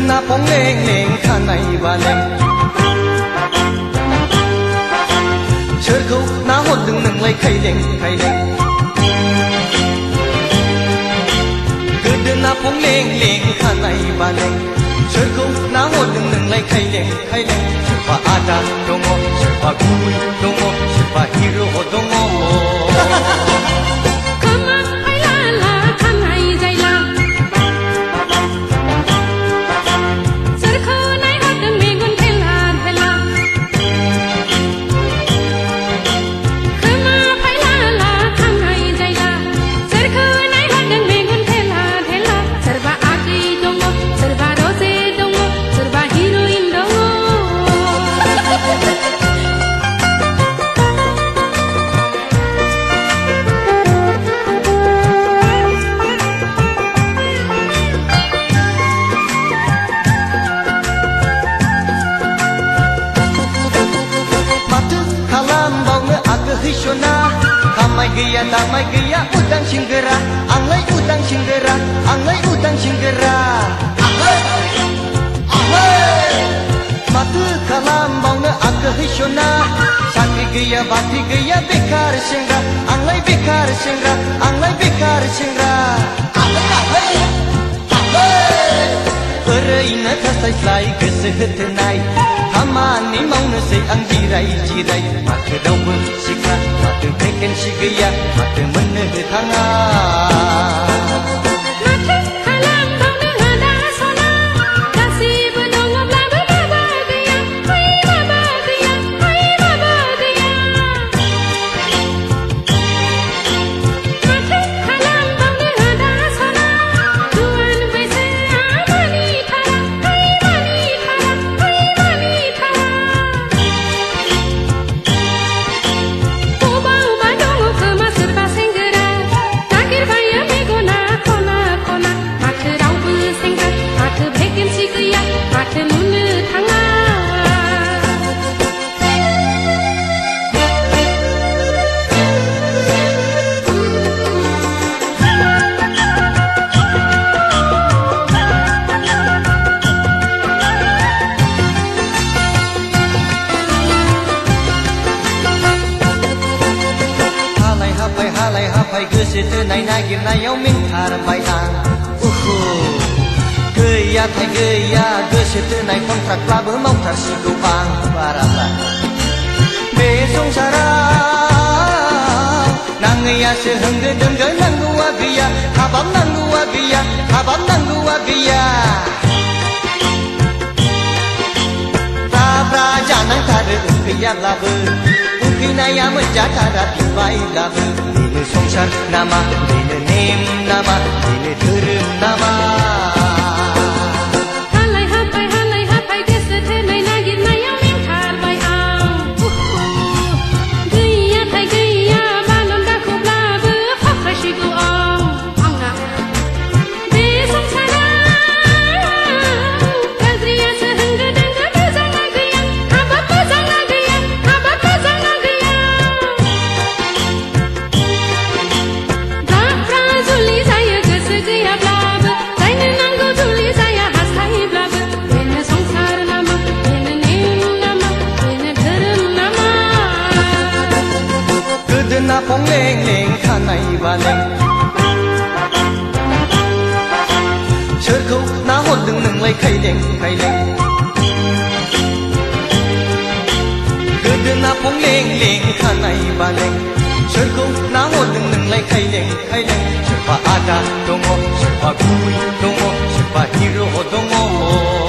गोदोना फंलें लें खानाय बालें सोरखौ नाहरदों नोंलाय खायलें खायलें गोदोना फंलें लें खानाय बालें सोरखौ नाहरदों नोंलाय खायलें खायलें सोरबा आदा दङ सोरबा गुबै दङ सोरबा हिर' दङ Amai gaya damai gaya udang singgera anglai udang singgera anglai udang singgera matu kalam bauna aga hisona sakri gaya bati gaya bekar singra anglai bekar singra anglai bekar singra Oreina kasai slai goso hoथोनाय खामानि मावनोसै आं जिराय जिराय माथो रावबो सिख्ला माथो भेकेन्सि गैया माथो मोननो थाङा गोसो थोनाय नागिरनायाव मिन्थारबाय आं गैयाथाय गैया गोसो थोनाय कन्ट्राक्टब्लाबो मावथारसिगौ आं बाराब्ला बे संसाराव नाङैयासो होंगो दोंगो नांगौआ गैया हाबाब नांगौआ गैया हाबाब नांगौआ गैया ब्रा जानांथारो गैयाब्लाबो उखैनाया मोनजाथारा बिबायब्लाबो बेनो संसार नामा बेनो नेम नामा बेनो धोरोम नामा गोदोना फंलें लें खानाय बालें सोरखौ नाहरदों नोंलाय खायलें खायलें गोदोना फंलें लें खानाय बालें सोरखौ नाहरदों नोंलाय खायलें खायलें सोरबा आदा दङ सोरबा गुबै दङ सोरबा हिर' दङ